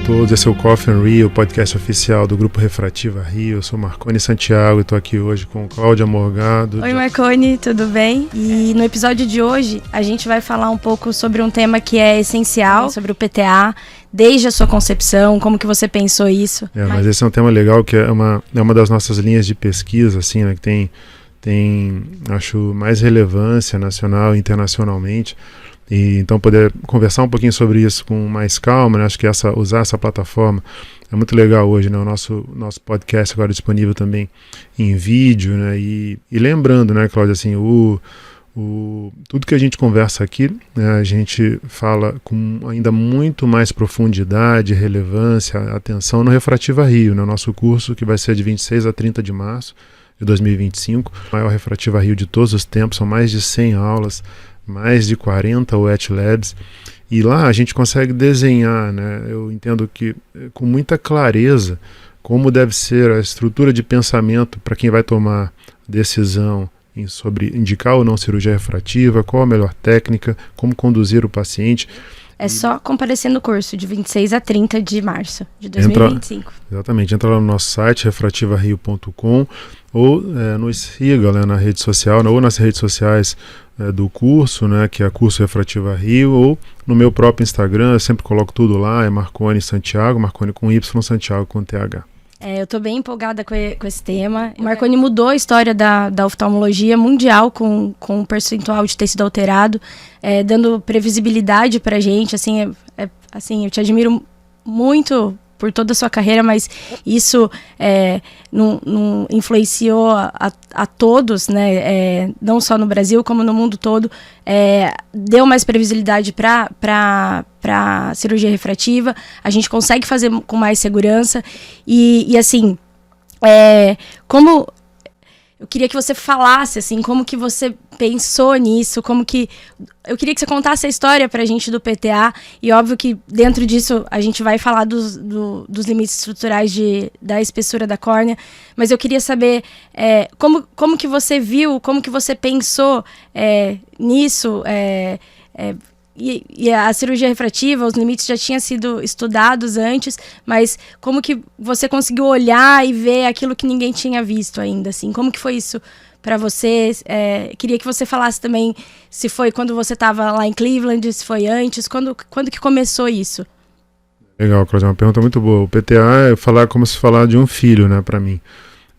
todos, esse é o Coffee and Rio, o podcast oficial do Grupo Refrativa Rio. Eu sou Marconi Santiago e estou aqui hoje com Cláudia Morgado. Oi Marconi, tudo bem? E no episódio de hoje a gente vai falar um pouco sobre um tema que é essencial, sobre o PTA, desde a sua concepção, como que você pensou isso. Mas esse é um tema legal, que é uma das nossas linhas de pesquisa, assim, né, que tem, acho, mais relevância nacional e internacionalmente. E então poder conversar um pouquinho sobre isso com mais calma, né? Acho que usar essa plataforma é muito legal hoje, né? O nosso podcast agora disponível também em vídeo, né? E lembrando, né, Cláudia, assim, tudo que a gente conversa aqui, né, a gente fala com ainda muito mais profundidade, relevância, atenção no Refrativa Rio, no nosso curso que vai ser de 26 a 30 de março de 2025, o maior Refrativa Rio de todos os tempos, são mais de 100 aulas, mais de 40 wet labs, e lá a gente consegue desenhar, né? Eu entendo que com muita clareza como deve ser a estrutura de pensamento para quem vai tomar decisão sobre indicar ou não cirurgia refrativa, qual a melhor técnica, como conduzir o paciente. É só comparecer no curso de 26 a 30 de março de 2025. Exatamente, entra lá no nosso site, refrativario.com, ou nos siga lá na rede social, ou nas redes sociais do curso, né, que é Curso Refrativa Rio, ou no meu próprio Instagram, eu sempre coloco tudo lá, é Marconi Santiago, Marconi com Y, Santiago com TH. Eu estou bem empolgada com esse tema. O Marconi mudou a história da oftalmologia mundial com um percentual de tecido alterado, dando previsibilidade para a gente. Assim, assim, eu te admiro muito por toda a sua carreira, mas isso não influenciou a todos, né? Não só no Brasil, como no mundo todo. Deu mais previsibilidade para cirurgia refrativa, a gente consegue fazer com mais segurança e assim, como eu queria que você falasse, assim, como que você pensou nisso, eu queria que você contasse a história pra gente do PTA, e óbvio que dentro disso a gente vai falar dos limites estruturais da espessura da córnea, mas eu queria saber como que você viu, como que você pensou nisso, e a cirurgia refrativa, os limites já tinham sido estudados antes, mas como que você conseguiu olhar e ver aquilo que ninguém tinha visto ainda, assim? Como que foi isso para você? Queria que você falasse também se foi quando você estava lá em Cleveland, se foi antes, quando que começou isso? Legal, Cláudia, uma pergunta muito boa. O PTA é como se falar de um filho, né, para mim.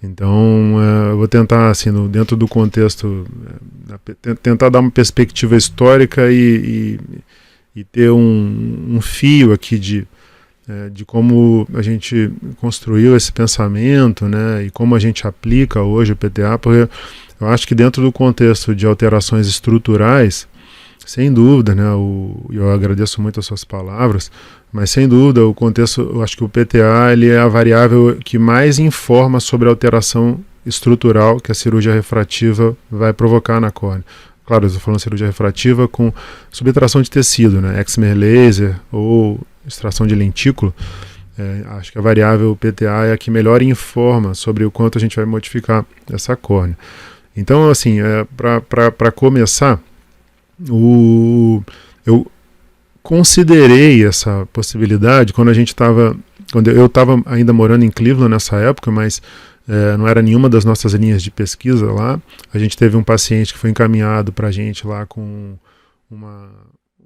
Então, eu vou tentar, assim, dentro do contexto, tentar dar uma perspectiva histórica e ter um fio aqui de como a gente construiu esse pensamento, né, e como a gente aplica hoje o PTA, porque eu acho que dentro do contexto de alterações estruturais, sem dúvida, né, eu agradeço muito as suas palavras, mas sem dúvida o contexto, eu acho que o PTA ele é a variável que mais informa sobre a alteração estrutural que a cirurgia refrativa vai provocar na córnea. Claro, eu estou falando de cirurgia refrativa com subtração de tecido, né, excimer laser ou extração de lentículo. Acho que a variável PTA é a que melhor informa sobre o quanto a gente vai modificar essa córnea. Então, assim, para começar, eu considerei essa possibilidade quando eu estava ainda morando em Cleveland nessa época, mas não era nenhuma das nossas linhas de pesquisa lá. A gente teve um paciente que foi encaminhado para a gente lá com um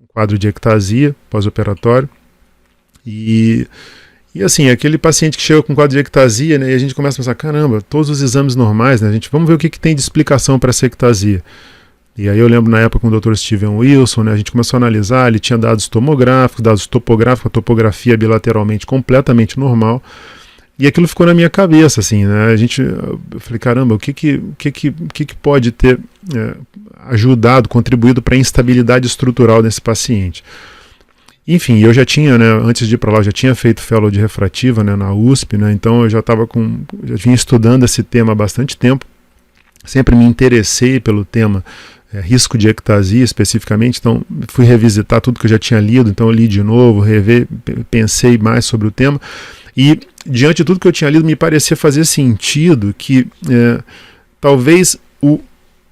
quadro de ectasia pós-operatório, e assim, aquele paciente que chega com quadro de ectasia, né, e a gente começa a pensar, caramba, todos os exames normais, né, vamos ver o que tem de explicação para essa ectasia. E aí eu lembro na época com o Dr. Steven Wilson, né, a gente começou a analisar, ele tinha dados tomográficos, dados topográficos, a topografia bilateralmente completamente normal, e aquilo ficou na minha cabeça, assim, né, eu falei, caramba, o que pode ter ajudado, contribuído para a instabilidade estrutural desse paciente? Enfim, eu já tinha, né, antes de ir para lá, eu já tinha feito fellow de refrativa, né, na USP, né, então eu já vinha estudando esse tema há bastante tempo, sempre me interessei pelo tema risco de ectasia especificamente, então fui revisitar tudo que eu já tinha lido, então eu li de novo, pensei mais sobre o tema, e diante de tudo que eu tinha lido, me parecia fazer sentido que talvez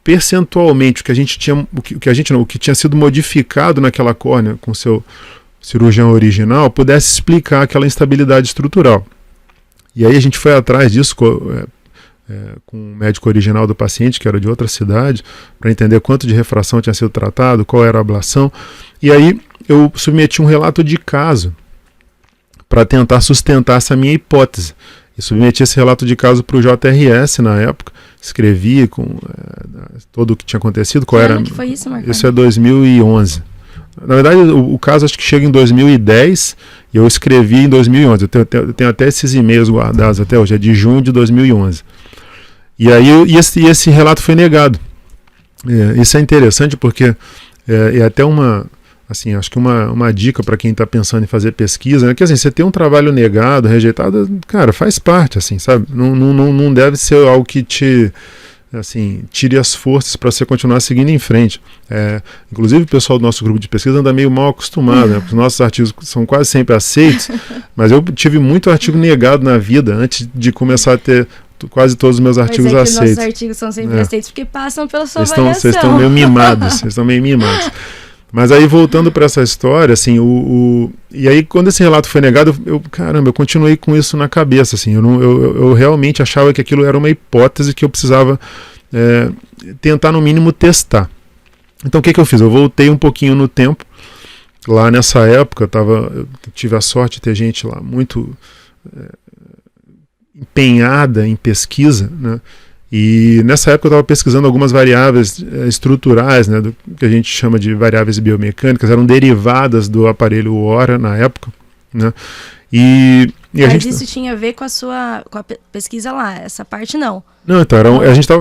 percentualmente o que tinha sido modificado naquela córnea com seu cirurgião original pudesse explicar aquela instabilidade estrutural. E aí a gente foi atrás disso com o médico original do paciente, que era de outra cidade, para entender quanto de refração tinha sido tratado, qual era a ablação. E aí eu submeti um relato de caso para tentar sustentar essa minha hipótese. E submeti esse relato de caso para o JRS na época, escrevi com tudo o que tinha acontecido. Qual era? Que foi isso, Marconi? Isso é 2011. Na verdade, o caso acho que chega em 2010 e eu escrevi em 2011. Eu tenho até esses e-mails guardados até hoje, é de junho de 2011. E aí esse relato foi negado. Isso é interessante porque é até assim, acho que uma dica para quem está pensando em fazer pesquisa, né, que assim, você ter um trabalho negado, rejeitado, cara, faz parte, assim, sabe? Não deve ser algo que te, assim, tire as forças para você continuar seguindo em frente. Inclusive o pessoal do nosso grupo de pesquisa anda meio mal acostumado, né? Porque os nossos artigos são quase sempre aceitos, mas eu tive muito artigo negado na vida antes de começar a ter quase todos os meus artigos aceitos. Nossos artigos são sempre aceitos porque passam pela sua avaliação. Vocês estão meio mimados, Mas aí, voltando para essa história, assim, e aí quando esse relato foi negado, eu continuei com isso na cabeça, assim, eu realmente achava que aquilo era uma hipótese que eu precisava tentar, no mínimo, testar. Então, o que eu fiz? Eu voltei um pouquinho no tempo, lá nessa época, eu tive a sorte de ter gente lá muito empenhada em pesquisa, né? E nessa época eu estava pesquisando algumas variáveis estruturais, né, do que a gente chama de variáveis biomecânicas, eram derivadas do aparelho ORA na época, né? Mas isso tinha a ver com a pesquisa lá, essa parte não. Não, então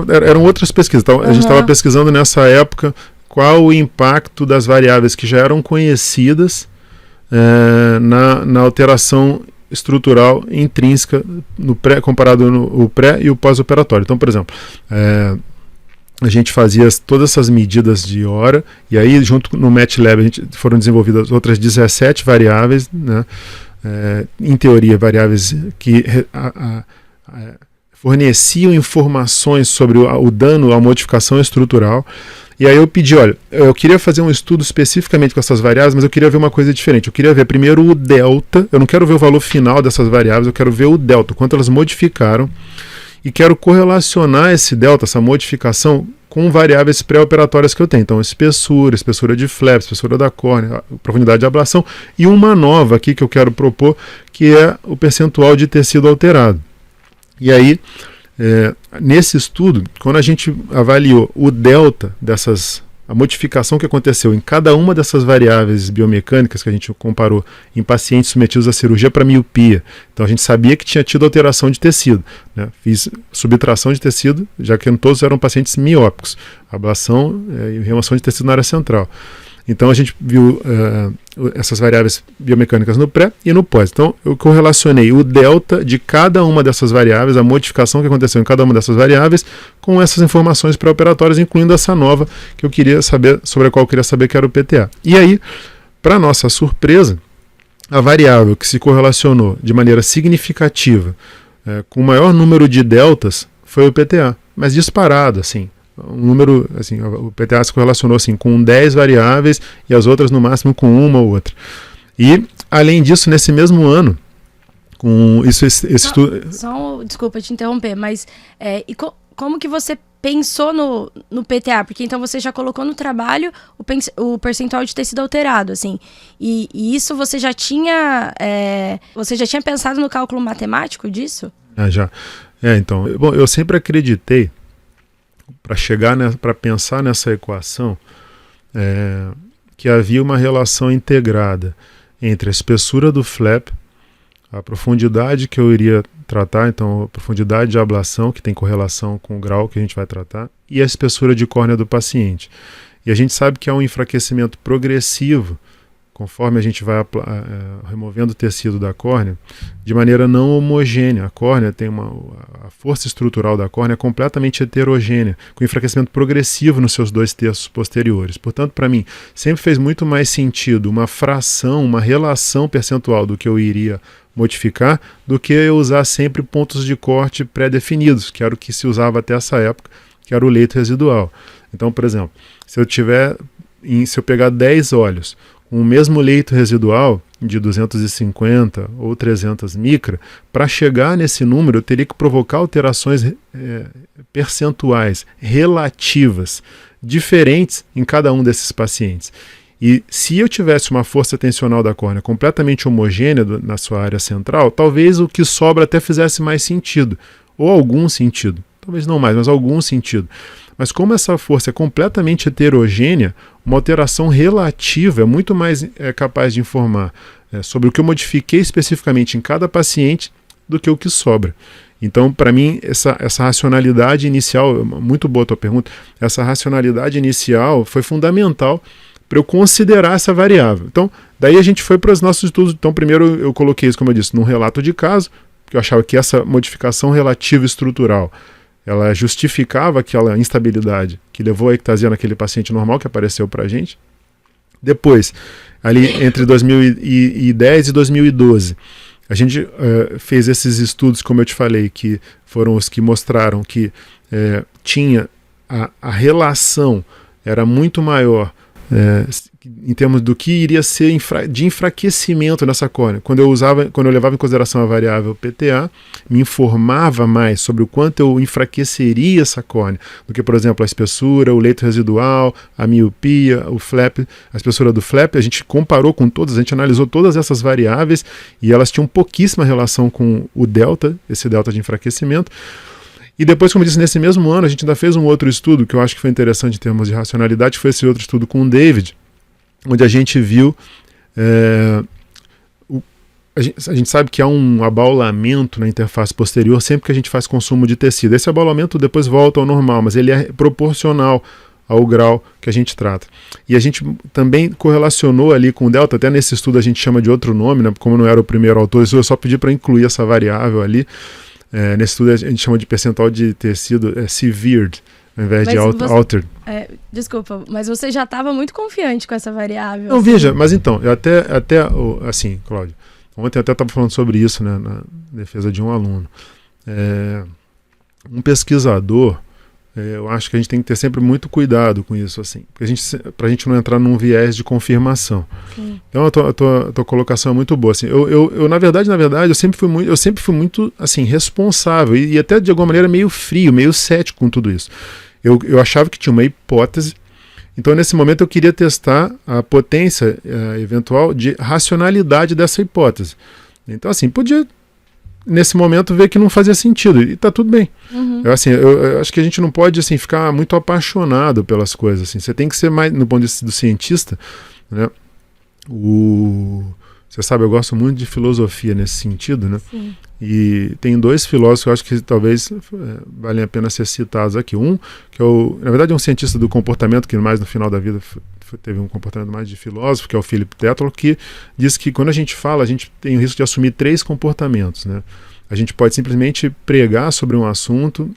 eram outras pesquisas. Então, a gente estava pesquisando nessa época qual o impacto das variáveis que já eram conhecidas na alteração estrutural intrínseca comparado no pré e o pós-operatório. Então, por exemplo, a gente fazia todas essas medidas de hora e aí junto no MATLAB foram desenvolvidas outras 17 variáveis, né? Em teoria variáveis que forneciam informações sobre o dano, a modificação estrutural. E aí eu pedi, olha, eu queria fazer um estudo especificamente com essas variáveis, mas eu queria ver uma coisa diferente. Eu queria ver primeiro o delta, eu não quero ver o valor final dessas variáveis, eu quero ver o delta, quanto elas modificaram, e quero correlacionar esse delta, essa modificação, com variáveis pré-operatórias que eu tenho. Então, espessura de flap, espessura da córnea, profundidade de ablação, e uma nova aqui que eu quero propor, que é o percentual de tecido alterado. E aí, nesse estudo, quando a gente avaliou o delta a modificação que aconteceu em cada uma dessas variáveis biomecânicas que a gente comparou em pacientes submetidos à cirurgia para miopia, então a gente sabia que tinha tido alteração de tecido, né? Fiz subtração de tecido, já que todos eram pacientes miópicos, ablação e remoção de tecido na área central. Então a gente viu essas variáveis biomecânicas no pré e no pós. Então eu correlacionei o delta de cada uma dessas variáveis, a modificação que aconteceu em cada uma dessas variáveis, com essas informações pré-operatórias, incluindo essa nova que eu queria saber, sobre a qual eu queria saber, que era o PTA. E aí, para nossa surpresa, a variável que se correlacionou de maneira significativa com o maior número de deltas foi o PTA, mas disparado, assim. Um número, assim, o PTA se correlacionou assim, com 10 variáveis e as outras no máximo com uma ou outra. E, além disso, nesse mesmo ano, com esse estudo... Desculpa te interromper, mas como que você pensou no PTA? Porque então você já colocou no trabalho o percentual de tecido alterado, assim, e isso você já tinha pensado no cálculo matemático disso? Já. Então, bom, eu sempre acreditei, para pensar nessa equação, que havia uma relação integrada entre a espessura do flap, a profundidade que eu iria tratar, então a profundidade de ablação, que tem correlação com o grau que a gente vai tratar, e a espessura de córnea do paciente. E a gente sabe que há um enfraquecimento progressivo, conforme a gente vai removendo o tecido da córnea, de maneira não homogênea. A córnea tem a força estrutural da córnea é completamente heterogênea, com enfraquecimento progressivo nos seus 2 terços posteriores. Portanto, para mim, sempre fez muito mais sentido uma fração, uma relação percentual do que eu iria modificar, do que eu usar sempre pontos de corte pré-definidos, que era o que se usava até essa época, que era o leito residual. Então, por exemplo, se eu pegar 10 olhos, com o mesmo leito residual de 250 ou 300 micra, para chegar nesse número eu teria que provocar alterações percentuais relativas diferentes em cada um desses pacientes. E se eu tivesse uma força tensional da córnea completamente homogênea na sua área central, talvez o que sobra até fizesse mais sentido, ou algum sentido. Talvez não mais, mas algum sentido. Mas como essa força é completamente heterogênea, uma alteração relativa é muito mais capaz de informar sobre o que eu modifiquei especificamente em cada paciente do que o que sobra. Então, para mim, essa racionalidade inicial, muito boa a tua pergunta, essa racionalidade inicial foi fundamental para eu considerar essa variável. Então, daí a gente foi para os nossos estudos. Então, primeiro eu coloquei isso, como eu disse, num relato de caso, porque eu achava que essa modificação relativa estrutural ela justificava aquela instabilidade que levou a ectasia naquele paciente normal que apareceu para a gente. Depois, ali entre 2010 e 2012, a gente fez esses estudos, como eu te falei, que foram os que mostraram que tinha a relação era muito maior em termos do que iria ser de enfraquecimento nessa córnea. Quando eu levava em consideração a variável PTA, me informava mais sobre o quanto eu enfraqueceria essa córnea do que, por exemplo, a espessura, o leito residual, a miopia, o flap, a espessura do flap. A gente comparou com todas, a gente analisou todas essas variáveis e elas tinham pouquíssima relação com o delta, esse delta de enfraquecimento. E depois, como eu disse, nesse mesmo ano, a gente ainda fez um outro estudo que eu acho que foi interessante em termos de racionalidade, foi esse outro estudo com o David, onde a gente viu, a gente sabe que há um abaulamento na interface posterior sempre que a gente faz consumo de tecido. Esse abaulamento depois volta ao normal, mas ele é proporcional ao grau que a gente trata. E a gente também correlacionou ali com o delta, até nesse estudo a gente chama de outro nome, né, como eu não era o primeiro autor, eu só pedi para incluir essa variável ali. Nesse estudo a gente chama de percentual de tecido severed, ao invés de altered. Desculpa, mas você já estava muito confiante com essa variável. Não, assim. Veja, mas então, eu até assim, Cláudio, ontem eu até estava falando sobre isso, né, na defesa de um aluno. Um pesquisador, eu acho que a gente tem que ter sempre muito cuidado com isso, assim, para a gente não entrar num viés de confirmação. Sim. Então a tua colocação é muito boa. Assim, eu na verdade, eu sempre fui muito assim, responsável e até de alguma maneira meio frio, meio cético com tudo isso. Eu achava que tinha uma hipótese, então nesse momento eu queria testar a potência eventual de racionalidade dessa hipótese. Então assim, podia nesse momento ver que não fazia sentido e está tudo bem. Uhum. Eu acho que a gente não pode assim, ficar muito apaixonado pelas coisas. Assim. Você tem que ser mais, no ponto de vista do cientista, né? Você sabe, eu gosto muito de filosofia nesse sentido, né? Sim. E tem dois filósofos que eu acho que talvez valem a pena ser citados aqui. Um, que na verdade é um cientista do comportamento, que mais no final da vida teve um comportamento mais de filósofo, que é o Philip Tetlock, que diz que quando a gente fala, a gente tem o risco de assumir 3 comportamentos, né? A gente pode simplesmente pregar sobre um assunto,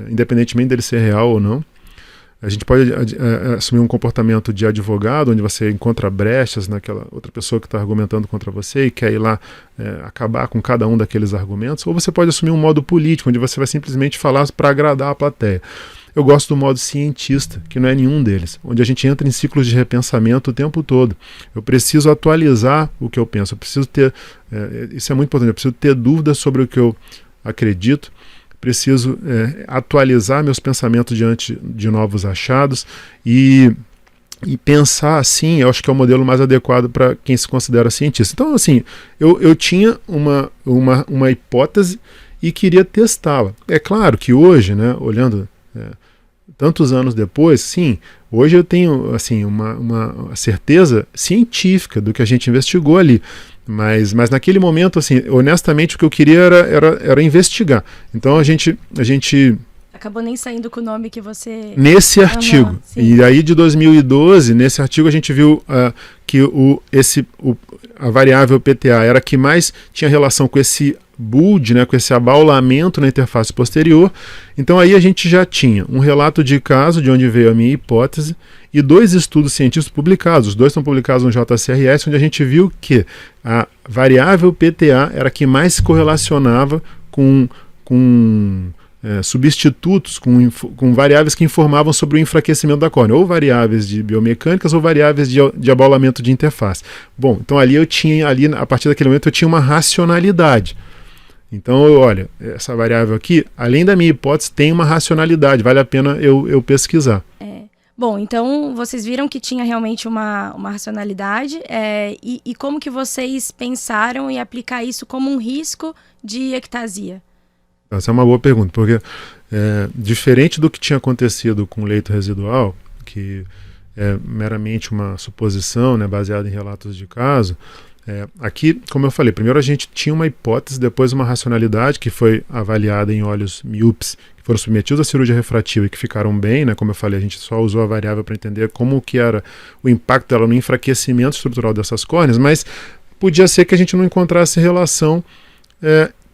independentemente dele ser real ou não. A gente pode assumir um comportamento de advogado, onde você encontra brechas naquela outra pessoa que está argumentando contra você e quer ir lá acabar com cada um daqueles argumentos. Ou você pode assumir um modo político, onde você vai simplesmente falar para agradar a plateia. Eu gosto do modo cientista, que não é nenhum deles, onde a gente entra em ciclos de repensamento o tempo todo. Eu preciso atualizar o que eu penso, eu preciso ter, isso é muito importante, eu preciso ter dúvidas sobre o que eu acredito, preciso atualizar meus pensamentos diante de novos achados e pensar assim, eu acho que é o modelo mais adequado para quem se considera cientista. Então, assim, eu tinha uma hipótese e queria testá-la. É claro que hoje, né, olhando tantos anos depois, sim, hoje eu tenho assim, uma certeza científica do que a gente investigou ali. Mas naquele momento, assim, honestamente, o que eu queria era investigar. Então a gente acabou nem saindo com o nome que você... Nesse artigo. E aí de 2012, nesse artigo a gente viu que a variável PTA era a que mais tinha relação com esse bulge, né, com esse abaulamento na interface posterior. Então aí a gente já tinha um relato de caso de onde veio a minha hipótese e 2 estudos científicos publicados. Os 2 estão publicados no JCRS, onde a gente viu que a variável PTA era a que mais se correlacionava com substitutos com variáveis que informavam sobre o enfraquecimento da córnea, ou variáveis de biomecânicas ou variáveis de abaulamento de interface. Bom, então a partir daquele momento eu tinha uma racionalidade. Então, olha, essa variável aqui, além da minha hipótese, tem uma racionalidade, vale a pena eu pesquisar. Bom, então vocês viram que tinha realmente uma racionalidade, e como que vocês pensaram em aplicar isso como um risco de ectasia? Essa é uma boa pergunta, porque diferente do que tinha acontecido com o leito residual, que é meramente uma suposição, né, baseada em relatos de caso, aqui, como eu falei, primeiro a gente tinha uma hipótese, depois uma racionalidade que foi avaliada em olhos míopes, que foram submetidos à cirurgia refrativa e que ficaram bem, né, como eu falei, a gente só usou a variável para entender como que era o impacto dela no enfraquecimento estrutural dessas córneas, mas podia ser que a gente não encontrasse relação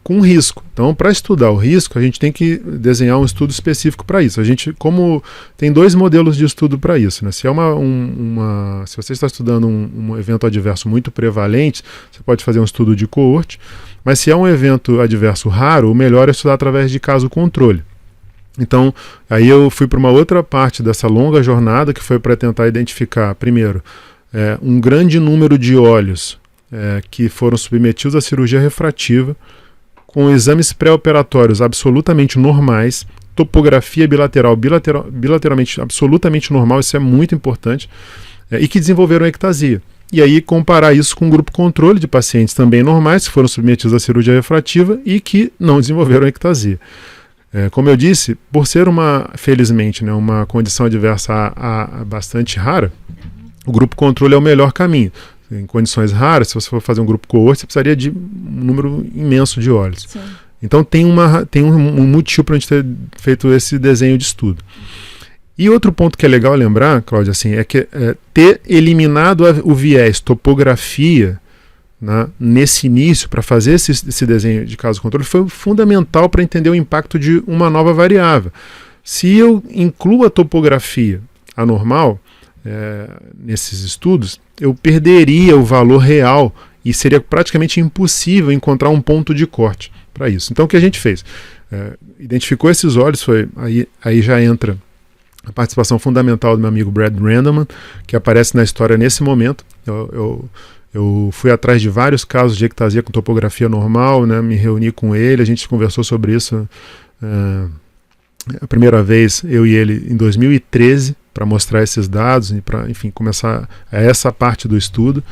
com risco. Então, para estudar o risco, a gente tem que desenhar um estudo específico para isso. A gente, como tem 2 modelos de estudo para isso, né? Se se você está estudando um evento adverso muito prevalente, você pode fazer um estudo de coorte, mas se é um evento adverso raro, o melhor é estudar através de caso controle. Então, aí eu fui para uma outra parte dessa longa jornada, que foi para tentar identificar, primeiro, um grande número de olhos que foram submetidos à cirurgia refrativa, com exames pré-operatórios absolutamente normais, topografia bilateralmente absolutamente normal, isso é muito importante, e que desenvolveram ectasia. E aí comparar isso com um grupo controle de pacientes também normais, que foram submetidos à cirurgia refrativa e que não desenvolveram ectasia. Como eu disse, por ser felizmente, né, uma condição adversa bastante rara, o grupo controle é o melhor caminho. Em condições raras, se você for fazer um grupo coorte, você precisaria de um número imenso de olhos. Sim. Então tem um motivo para a gente ter feito esse desenho de estudo. E outro ponto que é legal lembrar, Cláudia, assim, é que ter eliminado o viés topografia, né, nesse início, para fazer esse desenho de caso controle, foi fundamental para entender o impacto de uma nova variável. Se eu incluo a topografia anormal nesses estudos, eu perderia o valor real e seria praticamente impossível encontrar um ponto de corte para isso. Então o que a gente fez? Identificou esses olhos, aí já entra a participação fundamental do meu amigo Brad Randleman, que aparece na história nesse momento. Eu fui atrás de vários casos de ectasia com topografia normal, né, me reuni com ele, a gente conversou sobre isso a primeira vez, eu e ele, em 2013, para mostrar esses dados e para, enfim, começar essa parte do estudo.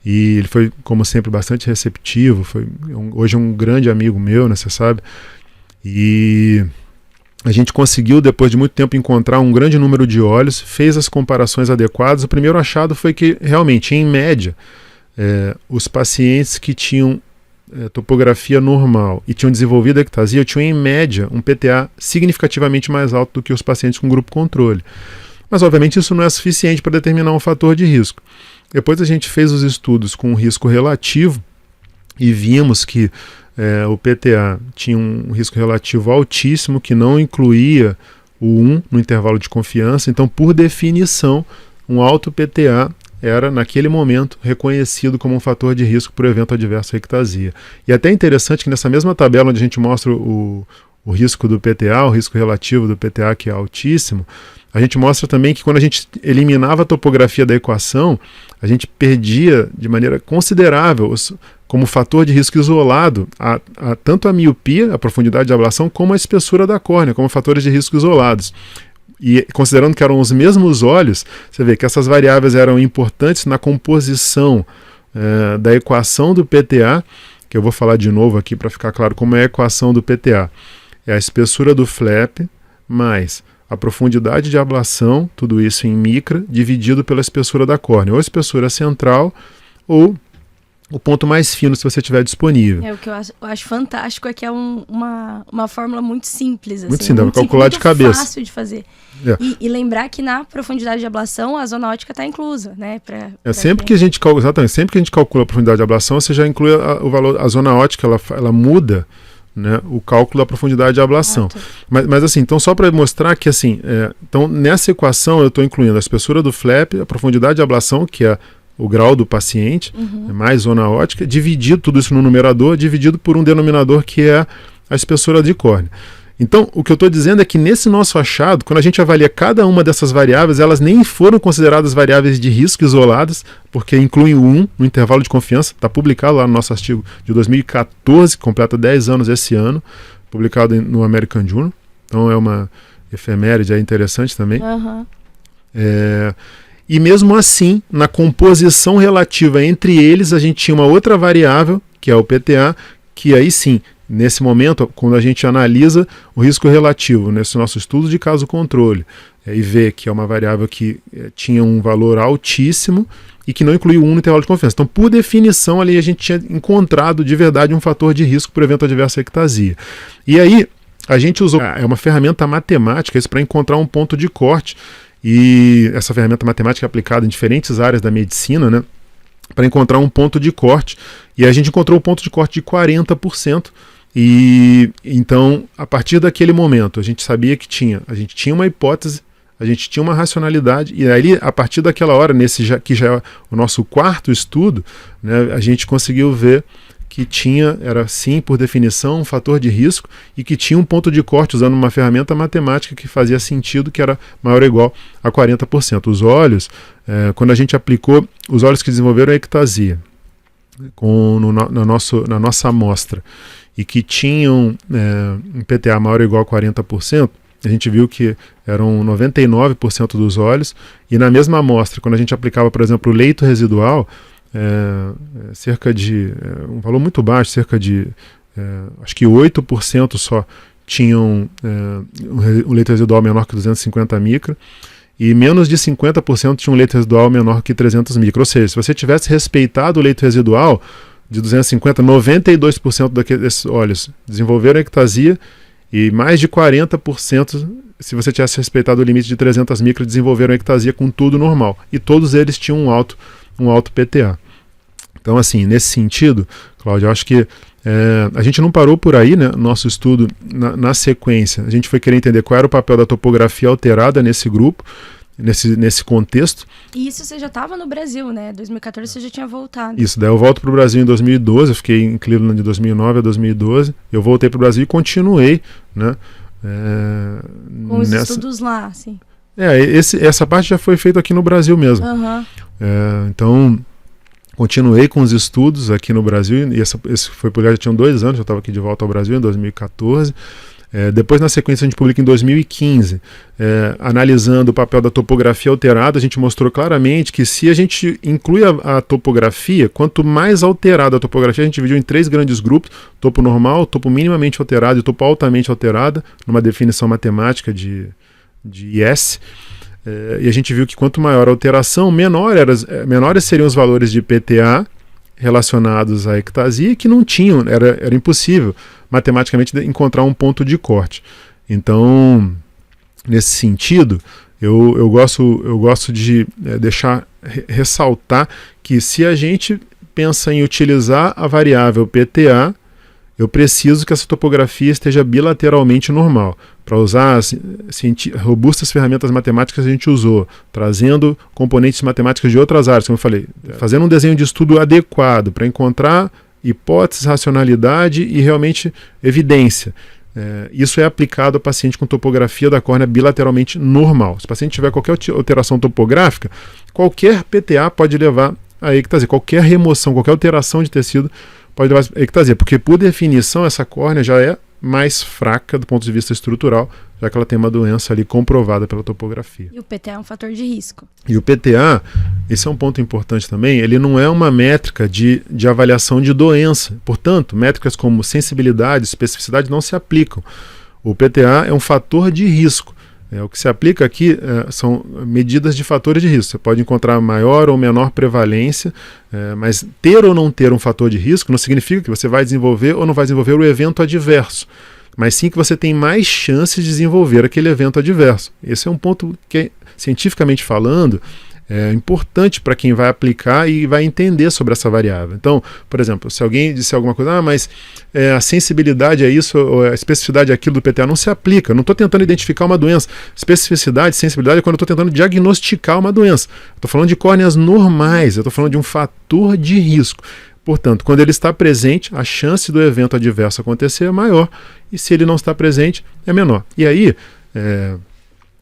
E ele foi, como sempre, bastante receptivo, hoje é um grande amigo meu, né, você sabe. E a gente conseguiu, depois de muito tempo, encontrar um grande número de olhos, fez as comparações adequadas. O primeiro achado foi que, realmente, em média, os pacientes que tinham topografia normal e tinham desenvolvido ectasia tinham, em média, um PTA significativamente mais alto do que os pacientes com grupo controle. Mas, obviamente, isso não é suficiente para determinar um fator de risco. Depois a gente fez os estudos com risco relativo e vimos que o PTA tinha um risco relativo altíssimo, que não incluía o 1 no intervalo de confiança. Então, por definição, um alto PTA era, naquele momento, reconhecido como um fator de risco para o evento adverso à ectasia. E até interessante que nessa mesma tabela onde a gente mostra o risco do PTA, o risco relativo do PTA, que é altíssimo, a gente mostra também que quando a gente eliminava a topografia da equação, a gente perdia de maneira considerável, como fator de risco isolado, tanto a miopia, a profundidade de ablação, como a espessura da córnea, como fatores de risco isolados. E considerando que eram os mesmos olhos, você vê que essas variáveis eram importantes na composição da equação do PTA, que eu vou falar de novo aqui para ficar claro como é a equação do PTA. É a espessura do flap mais a profundidade de ablação, tudo isso em micra, dividido pela espessura da córnea, ou a espessura central, ou o ponto mais fino, se você tiver disponível. O que eu acho fantástico é que é uma fórmula muito simples. Muito simples, dá para calcular muito de cabeça. Fácil de fazer. E lembrar que na profundidade de ablação, a zona ótica está inclusa, né? Sempre que a gente calcula a profundidade de ablação, você já inclui o valor, a zona ótica, ela muda, né, o cálculo da profundidade de ablação. Mas assim, então só para mostrar que assim, então nessa equação eu estou incluindo a espessura do flap, a profundidade de ablação, que é o grau do paciente, mais zona ótica, dividido tudo isso no numerador, dividido por um denominador que é a espessura de córnea. Então, o que eu estou dizendo é que nesse nosso achado, quando a gente avalia cada uma dessas variáveis, elas nem foram consideradas variáveis de risco isoladas, porque incluem o 1 no intervalo de confiança, está publicado lá no nosso artigo de 2014, que completa 10 anos esse ano, publicado no American Journal. Então é uma efeméride interessante também. Uhum. E mesmo assim, na composição relativa entre eles, a gente tinha uma outra variável, que é o PTA, que aí sim, nesse momento, quando a gente analisa o risco relativo, nesse nosso estudo de caso controle, e vê que é uma variável que tinha um valor altíssimo e que não incluiu no intervalo de confiança. Então, por definição, ali a gente tinha encontrado de verdade um fator de risco por evento adverso à ectasia. E aí, a gente usou uma ferramenta matemática para encontrar um ponto de corte, e essa ferramenta matemática é aplicada em diferentes áreas da medicina, né, para encontrar um ponto de corte, e a gente encontrou o ponto de corte de 40%, e então, a partir daquele momento, a gente sabia que a gente tinha uma hipótese, a gente tinha uma racionalidade, e aí, a partir daquela hora, que já é o nosso quarto estudo, né, a gente conseguiu ver que era sim, por definição, um fator de risco, e que tinha um ponto de corte usando uma ferramenta matemática que fazia sentido, que era maior ou igual a 40%. Os olhos, quando a gente aplicou, os olhos que desenvolveram a ectasia na nossa amostra, e que tinham um PTA maior ou igual a 40%, a gente viu que eram 99% dos olhos, e na mesma amostra, quando a gente aplicava, por exemplo, o leito residual, cerca de um valor muito baixo, cerca de acho que 8% só tinham um leito residual menor que 250 micra, e menos de 50% tinham um leito residual menor que 300 micra. Ou seja, se você tivesse respeitado o leito residual de 250, 92% desses olhos desenvolveram ectasia, e mais de 40%, se você tivesse respeitado o limite de 300 micra, desenvolveram ectasia com tudo normal. E todos eles tinham um alto PTA. Então, assim, nesse sentido, Cláudio, eu acho que a gente não parou por aí, né? Nosso estudo, na sequência, a gente foi querer entender qual era o papel da topografia alterada nesse grupo, nesse contexto. E isso você já estava no Brasil, né? 2014 você já tinha voltado. Isso, daí eu volto para o Brasil em 2012, eu fiquei em Cleveland de 2009 a 2012, eu voltei para o Brasil e continuei, né? Com os estudos lá, assim. Essa parte já foi feita aqui no Brasil mesmo. Uhum. Então, continuei com os estudos aqui no Brasil, e esse foi por já tinham 2 anos, eu estava aqui de volta ao Brasil em 2014. Depois, na sequência, a gente publica em 2015, analisando o papel da topografia alterada, a gente mostrou claramente que se a gente inclui a topografia, quanto mais alterada a topografia, a gente dividiu em 3 grandes grupos: topo normal, topo minimamente alterado e topo altamente alterada, numa definição matemática de IS. E a gente viu que quanto maior a alteração, menores seriam os valores de PTA relacionados à ectasia, que não tinham, era impossível matematicamente encontrar um ponto de corte. Então, nesse sentido, eu gosto de ressaltar que se a gente pensa em utilizar a variável PTA, eu preciso que essa topografia esteja bilateralmente normal. Para usar as robustas ferramentas matemáticas que a gente usou, trazendo componentes matemáticos de outras áreas, como eu falei, fazendo um desenho de estudo adequado para encontrar hipóteses, racionalidade e realmente evidência. Isso é aplicado ao paciente com topografia da córnea bilateralmente normal. Se o paciente tiver qualquer alteração topográfica, qualquer PTA pode levar a ectasia, qualquer remoção, qualquer alteração de tecido pode levar a ectasia, porque por definição essa córnea já é mais fraca do ponto de vista estrutural, já que ela tem uma doença ali comprovada pela topografia. E o PTA é um fator de risco. E o PTA, esse é um ponto importante também, ele não é uma métrica de avaliação de doença. Portanto, métricas como sensibilidade, especificidade não se aplicam. O PTA é um fator de risco. O que se aplica aqui são medidas de fatores de risco. Você pode encontrar maior ou menor prevalência, mas ter ou não ter um fator de risco não significa que você vai desenvolver ou não vai desenvolver o evento adverso, mas sim que você tem mais chances de desenvolver aquele evento adverso. Esse é um ponto que, cientificamente falando, é importante para quem vai aplicar e vai entender sobre essa variável. Então, por exemplo, se alguém disser alguma coisa, mas a sensibilidade é isso, ou a especificidade é aquilo do PTA, não se aplica. Não estou tentando identificar uma doença. Especificidade, sensibilidade é quando eu estou tentando diagnosticar uma doença. Estou falando de córneas normais, eu estou falando de um fator de risco. Portanto, quando ele está presente, a chance do evento adverso acontecer é maior, e se ele não está presente, é menor. E aí,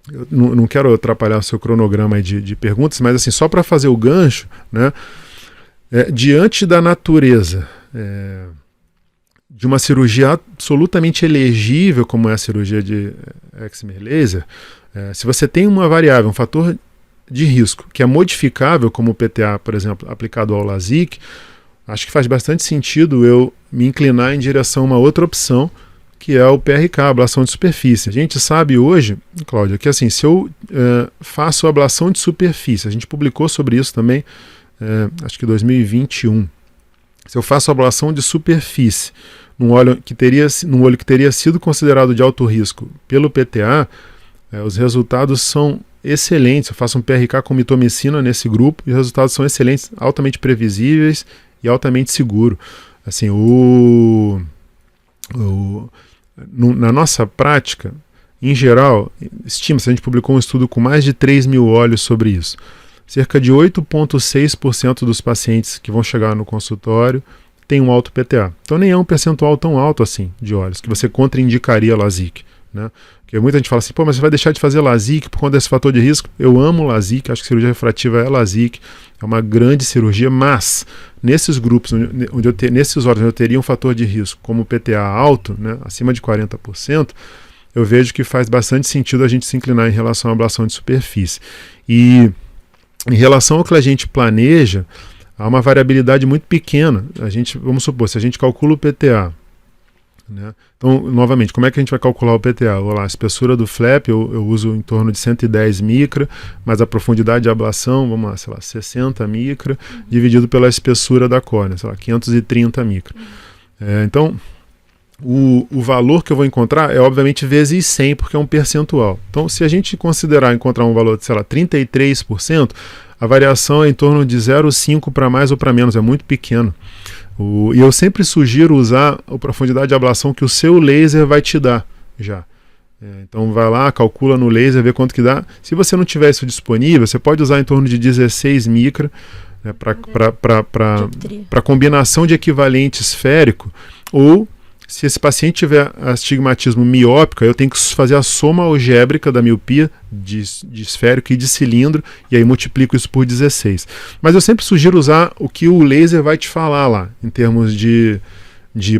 eu não quero atrapalhar o seu cronograma aí de perguntas, mas assim, só para fazer o gancho, né, diante da natureza de uma cirurgia absolutamente elegível, como é a cirurgia de excimer laser, se você tem uma variável, um fator de risco, que é modificável, como o PTA, por exemplo, aplicado ao LASIK, acho que faz bastante sentido eu me inclinar em direção a uma outra opção, que é o PRK, ablação de superfície. A gente sabe hoje, Cláudia, que assim, se eu faço ablação de superfície, a gente publicou sobre isso também, acho que 2021, se eu faço ablação de superfície num olho que teria sido considerado de alto risco pelo PTA, os resultados são excelentes. Eu faço um PRK com mitomicina nesse grupo e os resultados são excelentes, altamente previsíveis e altamente seguro. Assim, na nossa prática, em geral, estima-se, a gente publicou um estudo com mais de 3 mil olhos sobre isso. Cerca de 8,6% dos pacientes que vão chegar no consultório tem um alto PTA. Então nem é um percentual tão alto assim de olhos, que você contraindicaria LASIK, né? Porque muita gente fala assim, mas você vai deixar de fazer LASIK por conta desse fator de risco? Eu amo LASIK, acho que cirurgia refrativa é LASIK, é uma grande cirurgia, mas nesses grupos, nesses olhos onde eu teria um fator de risco como o PTA alto, né, acima de 40%, eu vejo que faz bastante sentido a gente se inclinar em relação à ablação de superfície. E em relação ao que a gente planeja, há uma variabilidade muito pequena. Vamos supor, se a gente calcula o PTA, né? Então, novamente, como é que a gente vai calcular o PTA? A espessura do flap eu uso em torno de 110 micra, mas a profundidade de ablação, vamos lá, sei lá, 60 micra, dividido pela espessura da córnea, sei lá, 530 micra. Então, o valor que eu vou encontrar é obviamente vezes 100, porque é um percentual. Então, se a gente encontrar um valor de, sei lá, 33%, a variação é em torno de 0,5 para mais ou para menos, é muito pequeno. E eu sempre sugiro usar a profundidade de ablação que o seu laser vai te dar já. Então vai lá, calcula no laser, vê quanto que dá. Se você não tiver isso disponível, você pode usar em torno de 16 micra, né, para combinação de equivalente esférico, ou se esse paciente tiver astigmatismo miópico, eu tenho que fazer a soma algébrica da miopia de esférico e de cilindro, e aí multiplico isso por 16. Mas eu sempre sugiro usar o que o laser vai te falar lá, em termos de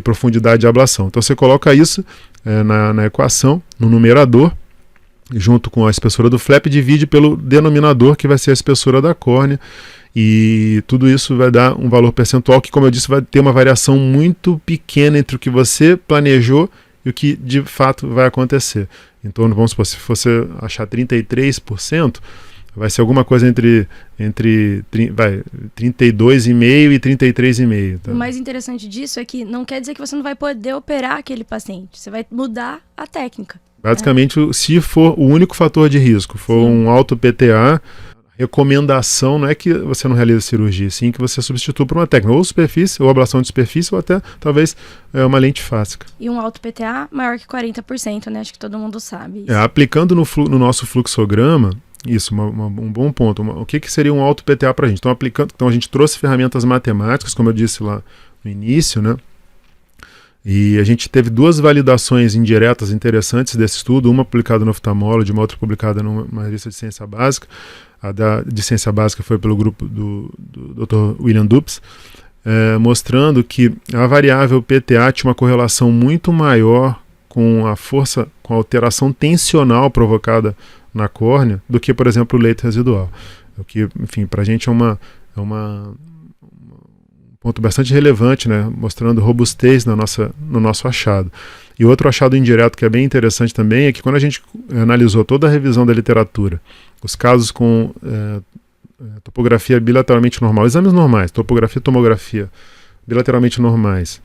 profundidade de ablação. Então você coloca isso na equação, no numerador, junto com a espessura do flap, divide pelo denominador, que vai ser a espessura da córnea, e tudo isso vai dar um valor percentual que, como eu disse, vai ter uma variação muito pequena entre o que você planejou e o que de fato vai acontecer. Então, vamos supor, se você achar 33%, vai ser alguma coisa entre 32,5% e 33,5%. Tá? O mais interessante disso é que não quer dizer que você não vai poder operar aquele paciente, você vai mudar a técnica. Basicamente, se for o único fator de risco, for um alto PTA, recomendação não é que você não realize cirurgia, sim que você substitua por uma técnica, ou superfície, ou ablação de superfície, ou até, talvez, uma lente fáscica. E um alto PTA maior que 40%, né? Acho que todo mundo sabe isso. Aplicando no nosso fluxograma, isso, um bom ponto. O que seria um alto PTA para a gente? Então a gente trouxe ferramentas matemáticas, como eu disse lá no início, né? E a gente teve 2 validações indiretas interessantes desse estudo, uma publicada no Ophthalmology, uma outra publicada numa revista de ciência básica. A de ciência básica foi pelo grupo do Dr. William Dupes, mostrando que a variável PTA tinha uma correlação muito maior com a força, com a alteração tensional provocada na córnea do que, por exemplo, o leito residual. O que, enfim, para a gente é um ponto bastante relevante, né, mostrando robustez no nosso achado. E outro achado indireto que é bem interessante também é que quando a gente analisou toda a revisão da literatura, os casos com topografia bilateralmente normal, exames normais, topografia e tomografia bilateralmente normais,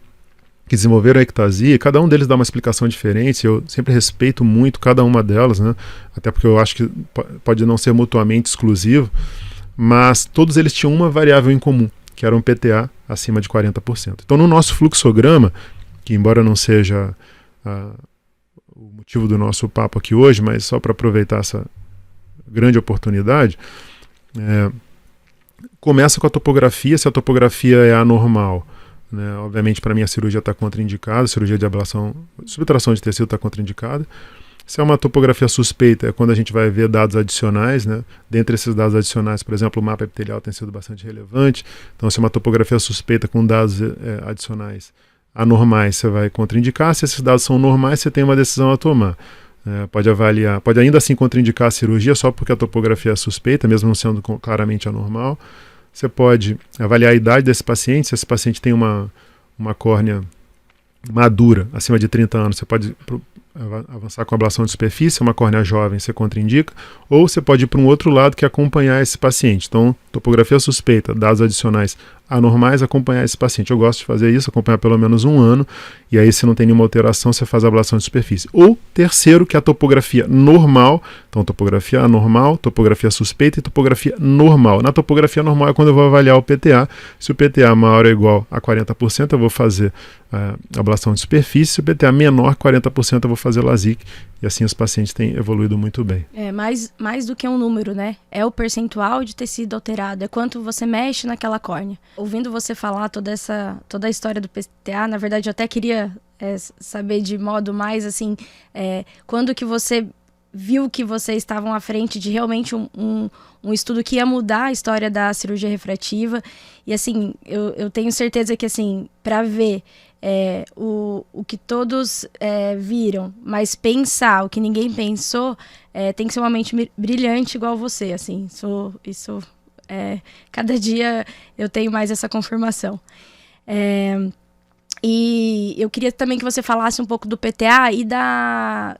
que desenvolveram a ectasia, cada um deles dá uma explicação diferente, eu sempre respeito muito cada uma delas, né, até porque eu acho que pode não ser mutuamente exclusivo, mas todos eles tinham uma variável em comum, que era um PTA acima de 40%. Então, no nosso fluxograma, que embora não seja o motivo do nosso papo aqui hoje, mas só para aproveitar essa grande oportunidade, começa com a topografia. Se a topografia é anormal, né, obviamente para mim a cirurgia está contraindicada, a cirurgia de ablação, subtração de tecido está contraindicada. Se é uma topografia suspeita, é quando a gente vai ver dados adicionais, né? Dentre esses dados adicionais, por exemplo, o mapa epitelial tem sido bastante relevante. Então, se é uma topografia suspeita com dados adicionais anormais, você vai contraindicar. Se esses dados são normais, você tem uma decisão a tomar. Pode avaliar, pode ainda assim contraindicar a cirurgia só porque a topografia é suspeita, mesmo não sendo claramente anormal. Você pode avaliar a idade desse paciente. Se esse paciente tem uma córnea madura, acima de 30 anos, você pode avançar com ablação de superfície. Uma córnea jovem você contraindica, ou você pode ir para um outro lado, que é acompanhar esse paciente. Então, topografia suspeita, dados adicionais anormais, acompanhar esse paciente. Eu gosto de fazer isso, acompanhar pelo menos 1 ano, e aí se não tem nenhuma alteração, você faz a ablação de superfície. Ou terceiro, que é a topografia normal. Então, topografia anormal, topografia suspeita e topografia normal. Na topografia normal é quando eu vou avaliar o PTA. Se o PTA maior ou igual a 40%, eu vou fazer ablação de superfície. Se o PTA menor 40%, eu vou fazer LASIK. E assim os pacientes têm evoluído muito bem. Mais do que um número, né? É o percentual de tecido alterado, é quanto você mexe naquela córnea. Ouvindo você falar toda a história do PTA, na verdade eu até queria saber de modo mais assim, quando que você viu que vocês estavam à frente de realmente um estudo que ia mudar a história da cirurgia refrativa. E assim, eu tenho certeza que assim, para ver o que todos viram, mas pensar o que ninguém pensou, tem que ser uma mente brilhante igual você, assim, isso cada dia eu tenho mais essa confirmação. E eu queria também que você falasse um pouco do PTA e da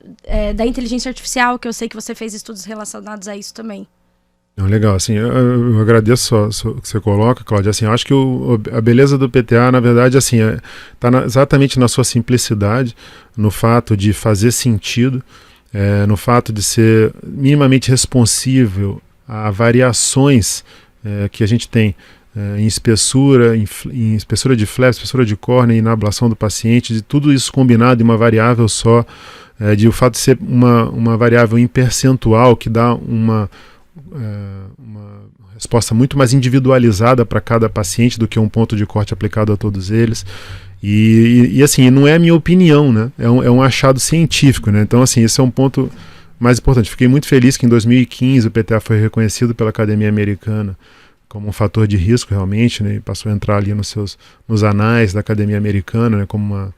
inteligência artificial, que eu sei que você fez estudos relacionados a isso também. Legal, assim, eu agradeço o que você coloca, Cláudia. Assim, eu acho que a beleza do PTA, na verdade, assim, está exatamente na sua simplicidade, no fato de fazer sentido, no fato de ser minimamente responsível a variações que a gente tem em espessura de flap, espessura de córnea e na ablação do paciente, de tudo isso combinado em uma variável só, de o fato de ser uma variável em percentual que dá uma resposta muito mais individualizada para cada paciente do que um ponto de corte aplicado a todos eles. E assim, não é a minha opinião, né? É um achado científico, né? Então, assim, esse é um ponto mais importante. Fiquei muito feliz que em 2015 o PTA foi reconhecido pela Academia Americana como um fator de risco realmente, né? E passou a entrar ali nos anais da Academia Americana, né? Como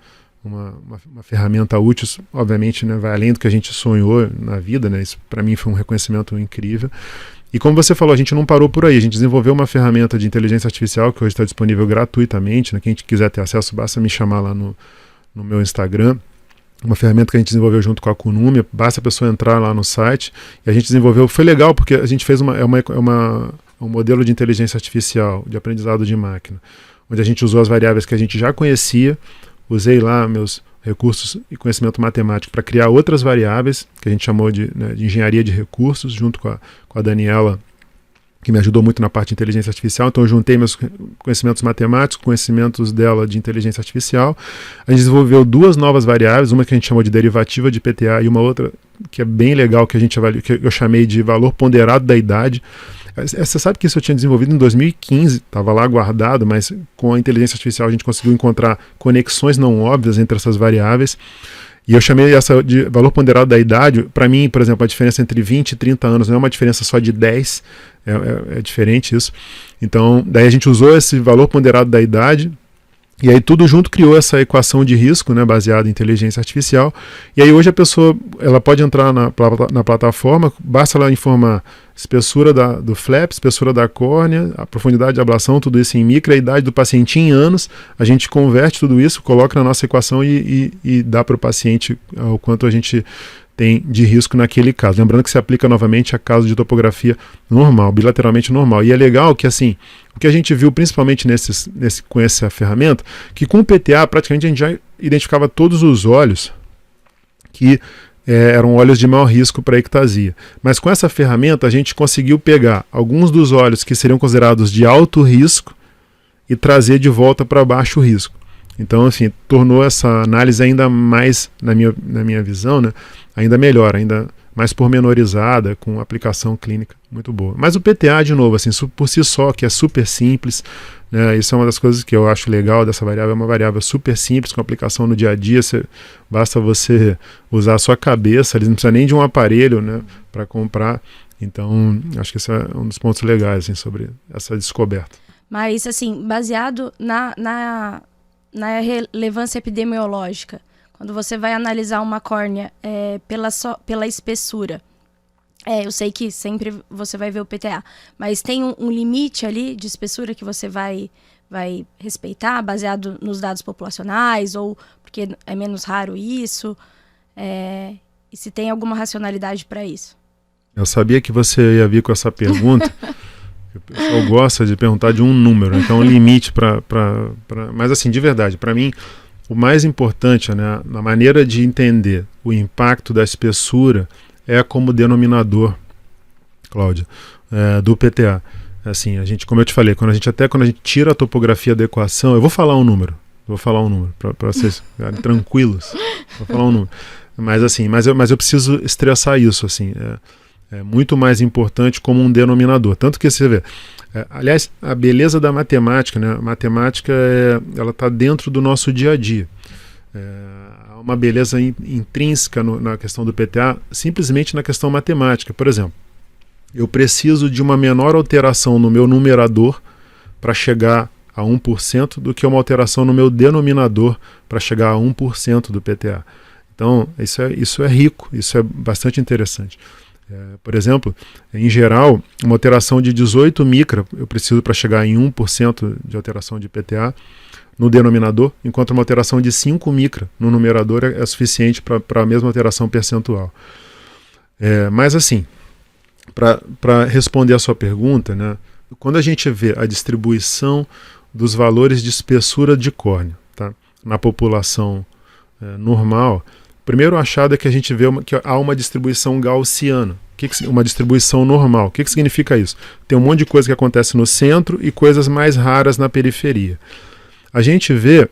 uma ferramenta útil. Obviamente, né? Vai além do que a gente sonhou na vida, né? Isso para mim foi um reconhecimento incrível. E como você falou, a gente não parou por aí. A gente desenvolveu uma ferramenta de inteligência artificial que hoje está disponível gratuitamente, né? Quem quiser ter acesso, basta me chamar lá no meu Instagram. Uma ferramenta que a gente desenvolveu junto com a Kunumi, basta a pessoa entrar lá no site. E a gente desenvolveu, foi legal porque a gente fez um modelo de inteligência artificial, de aprendizado de máquina, onde a gente usou as variáveis que a gente já conhecia, usei lá meus recursos e conhecimento matemático para criar outras variáveis, que a gente chamou de engenharia de recursos, junto com a Daniela, que me ajudou muito na parte de inteligência artificial. Então eu juntei meus conhecimentos matemáticos, conhecimentos dela de inteligência artificial. A gente desenvolveu 2 novas variáveis, uma que a gente chamou de derivativa de PTA e uma outra que é bem legal, que eu chamei de valor ponderado da idade. Você sabe que isso eu tinha desenvolvido em 2015, estava lá guardado, mas com a inteligência artificial a gente conseguiu encontrar conexões não óbvias entre essas variáveis. E eu chamei essa de valor ponderado da idade. Para mim, por exemplo, a diferença entre 20 e 30 anos não é uma diferença só de 10, é diferente isso. Então, daí a gente usou esse valor ponderado da idade, e aí tudo junto criou essa equação de risco, né, baseada em inteligência artificial. E aí hoje a pessoa ela pode entrar na plataforma, basta ela informar espessura do flap, espessura da córnea, a profundidade de ablação, tudo isso em micro, a idade do paciente em anos, a gente converte tudo isso, coloca na nossa equação e dá para o paciente o quanto a gente tem de risco naquele caso. Lembrando que se aplica novamente a caso de topografia normal, bilateralmente normal. E é legal que assim, o que a gente viu principalmente com essa ferramenta, que com o PTA praticamente a gente já identificava todos os olhos que eram olhos de maior risco para ectasia. Mas com essa ferramenta a gente conseguiu pegar alguns dos olhos que seriam considerados de alto risco e trazer de volta para baixo risco. Então, assim, tornou essa análise ainda mais, na minha visão, né, ainda melhor, ainda mais pormenorizada, com aplicação clínica muito boa. Mas o PTA, de novo, assim, por si só, que é super simples, né, isso é uma das coisas que eu acho legal dessa variável, é uma variável super simples, com aplicação no dia a dia, basta você usar a sua cabeça, não precisa nem de um aparelho, né, para comprar. Então, acho que esse é um dos pontos legais, assim, sobre essa descoberta. Mas, assim, baseado na relevância epidemiológica, quando você vai analisar uma córnea pela espessura, eu sei que sempre você vai ver o PTA, mas tem um limite ali de espessura que você vai respeitar, baseado nos dados populacionais, ou porque é menos raro isso, e se tem alguma racionalidade para isso? Eu sabia que você ia vir com essa pergunta. O pessoal gosta de perguntar de um número, então um limite para... Mas assim, de verdade, para mim, o mais importante, né, na maneira de entender o impacto da espessura é como denominador, Cláudia, do PTA. Assim, como eu te falei, quando a gente tira a topografia da equação, eu vou falar um número para vocês ficarem tranquilos, vou falar um número. Mas assim, mas eu preciso estressar isso, assim, é muito mais importante como um denominador. Tanto que você vê, aliás, a beleza da matemática, né? A matemática ela está dentro do nosso dia a dia. Há uma beleza intrínseca na questão do PTA, simplesmente na questão matemática. Por exemplo, eu preciso de uma menor alteração no meu numerador para chegar a 1% do que uma alteração no meu denominador para chegar a 1% do PTA. Então, isso é rico, isso é bastante interessante. Por exemplo, em geral, uma alteração de 18 micra eu preciso para chegar em 1% de alteração de PTA no denominador, enquanto uma alteração de 5 micra no numerador é suficiente para a mesma alteração percentual. Mas assim, para responder a sua pergunta, né, quando a gente vê a distribuição dos valores de espessura de córnea, tá, na população normal, o primeiro achado é que a gente vê que há uma distribuição gaussiana. Uma distribuição normal. O que significa isso? Tem um monte de coisa que acontece no centro e coisas mais raras na periferia. A gente vê,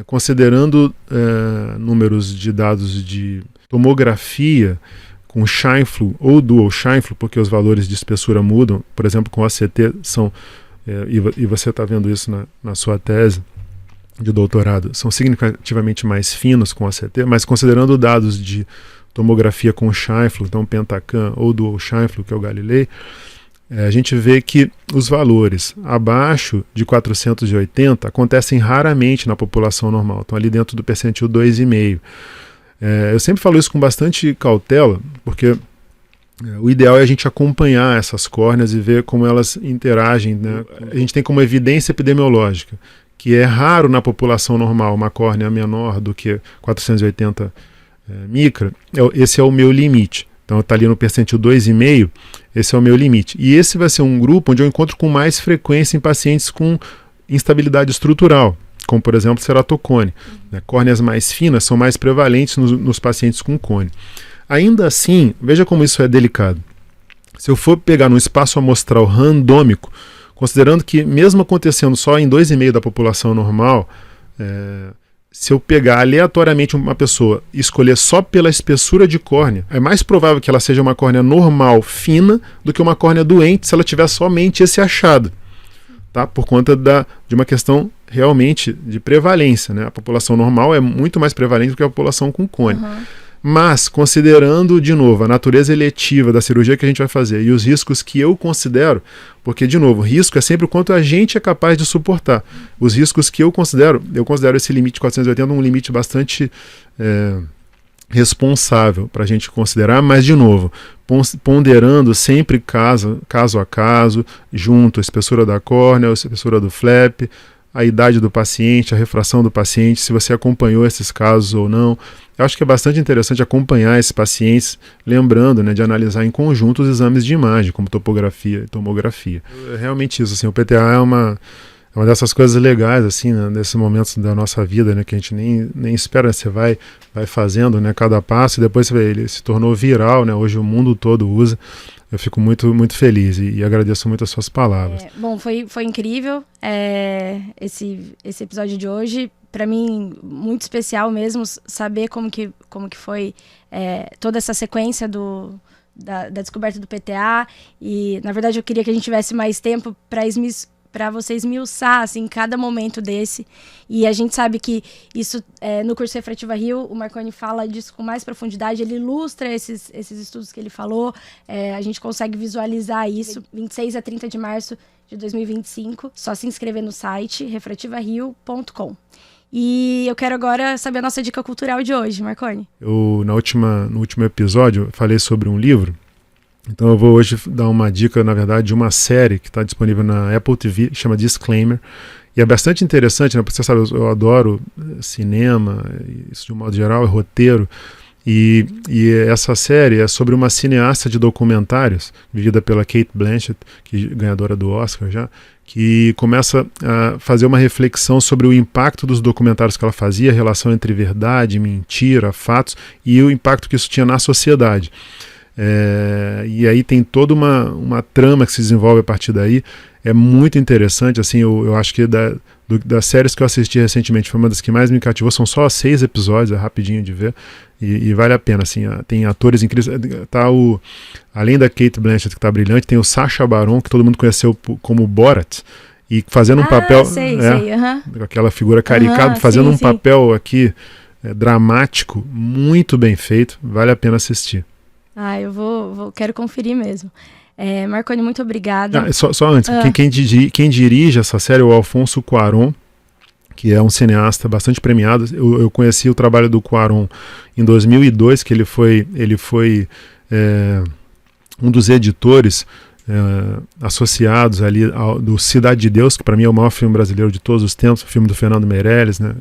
considerando números de dados de tomografia com Scheinflug ou dual Scheinflug, porque os valores de espessura mudam, por exemplo, com ACT são, e você está vendo isso na sua tese de doutorado, são significativamente mais finos com ACT, mas considerando dados de tomografia com Scheinflug, então Pentacam ou dual Scheinflug, que é o Galilei, a gente vê que os valores abaixo de 480 acontecem raramente na população normal, estão ali dentro do percentil 2,5. Eu sempre falo isso com bastante cautela, porque o ideal é a gente acompanhar essas córneas e ver como elas interagem, né? A gente tem como evidência epidemiológica que é raro na população normal uma córnea menor do que 480 micra, esse é o meu limite. Então está ali no percentil 2,5, esse é o meu limite. E esse vai ser um grupo onde eu encontro com mais frequência em pacientes com instabilidade estrutural, como por exemplo ceratocone. Córneas mais finas são mais prevalentes nos pacientes com cone. Ainda assim, veja como isso é delicado. Se eu for pegar num espaço amostral randômico, considerando que mesmo acontecendo só em 2,5 da população normal, se eu pegar aleatoriamente uma pessoa e escolher só pela espessura de córnea, é mais provável que ela seja uma córnea normal, fina, do que uma córnea doente se ela tiver somente esse achado, tá? Por conta de uma questão realmente de prevalência, né? A população normal é muito mais prevalente do que a população com cone. Mas, considerando, de novo, a natureza eletiva da cirurgia que a gente vai fazer e os riscos que eu considero, porque, de novo, risco é sempre o quanto a gente é capaz de suportar. Os riscos que eu considero esse limite de 480 um limite bastante responsável para a gente considerar, mas, de novo, ponderando sempre caso a caso, junto a espessura da córnea, a espessura do flap, a idade do paciente, a refração do paciente, se você acompanhou esses casos ou não. Eu acho que é bastante interessante acompanhar esses pacientes, lembrando, né, de analisar em conjunto os exames de imagem, como topografia e tomografia. É realmente isso, assim, o PTA É uma dessas coisas legais, assim, né, nesses momentos da nossa vida, né, que a gente nem espera, você vai fazendo, né, cada passo, e depois você vê, ele se tornou viral, né, hoje o mundo todo usa. Eu fico muito, muito feliz e agradeço muito as suas palavras. Bom, foi incrível esse episódio de hoje. Para mim, muito especial mesmo saber como que foi toda essa sequência da descoberta do PTA. E, na verdade, eu queria que a gente tivesse mais tempo para você esmiuçar, assim, cada momento desse. E a gente sabe que isso, no curso Refrativa Rio, o Marconi fala disso com mais profundidade, ele ilustra esses estudos que ele falou, a gente consegue visualizar isso, 26 a 30 de março de 2025, só se inscrever no site refrativario.com. E eu quero agora saber a nossa dica cultural de hoje, Marconi. No último episódio, eu falei sobre um livro. Então eu vou hoje dar uma dica, na verdade, de uma série que está disponível na Apple TV, que chama Disclaimer. E é bastante interessante, né? Porque você sabe, eu adoro cinema, isso de um modo geral, é roteiro. E essa série é sobre uma cineasta de documentários, vivida pela Cate Blanchett, ganhadora do Oscar já, que começa a fazer uma reflexão sobre o impacto dos documentários que ela fazia, a relação entre verdade, mentira, fatos, e o impacto que isso tinha na sociedade. E aí tem toda uma trama que se desenvolve a partir daí. É muito interessante, assim, eu acho que das séries que eu assisti recentemente foi uma das que mais me cativou. São só 6 episódios, é rapidinho de ver e vale a pena, assim, tem atores incríveis. Além da Cate Blanchett, que está brilhante, tem o Sacha Baron, que todo mundo conheceu como Borat, e fazendo um papel com aquela figura caricata, fazendo um papel aqui dramático, muito bem feito, vale a pena assistir. Eu quero conferir mesmo. Marconi, muito obrigada. Só antes, quem dirige essa série é o Alfonso Cuarón, que é um cineasta bastante premiado. Eu conheci o trabalho do Cuarón em 2002, que ele foi um dos editores associados ali do Cidade de Deus, que para mim é o maior filme brasileiro de todos os tempos, o filme do Fernando Meirelles, né,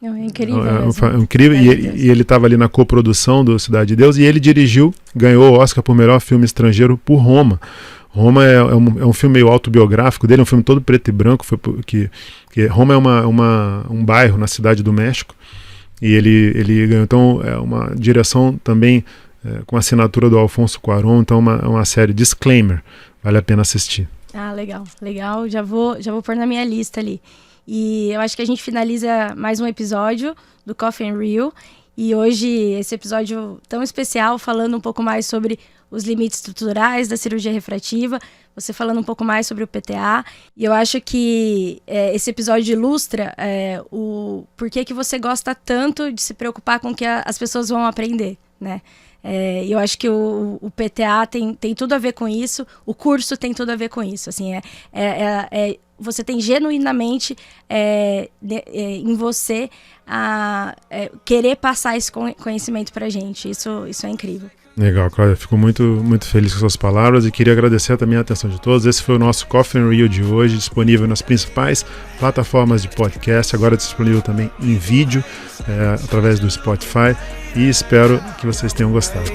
é incrível. Incrível. E ele estava ali na coprodução do Cidade de Deus, e ele dirigiu, ganhou o Oscar por melhor filme estrangeiro por Roma. Roma é um filme meio autobiográfico dele, é um filme todo preto e branco, que Roma é um bairro na cidade do México, e ele ganhou, então, é uma direção também com a assinatura do Alfonso Cuarón, então é uma série Disclaimer, vale a pena assistir. Legal, já vou pôr na minha lista ali. E eu acho que a gente finaliza mais um episódio do Coffee and Real. E hoje, esse episódio tão especial, falando um pouco mais sobre os limites estruturais da cirurgia refrativa, você falando um pouco mais sobre o PTA. E eu acho que esse episódio ilustra o porquê que você gosta tanto de se preocupar com o que as pessoas vão aprender, né? Eu acho que o PTA tem tudo a ver com isso, o curso tem tudo a ver com isso. Assim, você tem genuinamente em você querer passar esse conhecimento pra gente. Isso é incrível. Legal, Cláudia. Fico muito, muito feliz com suas palavras e queria agradecer também a atenção de todos. Esse foi o nosso Coffee and Real de hoje, disponível nas principais plataformas de podcast, agora disponível também em vídeo, através do Spotify, e espero que vocês tenham gostado.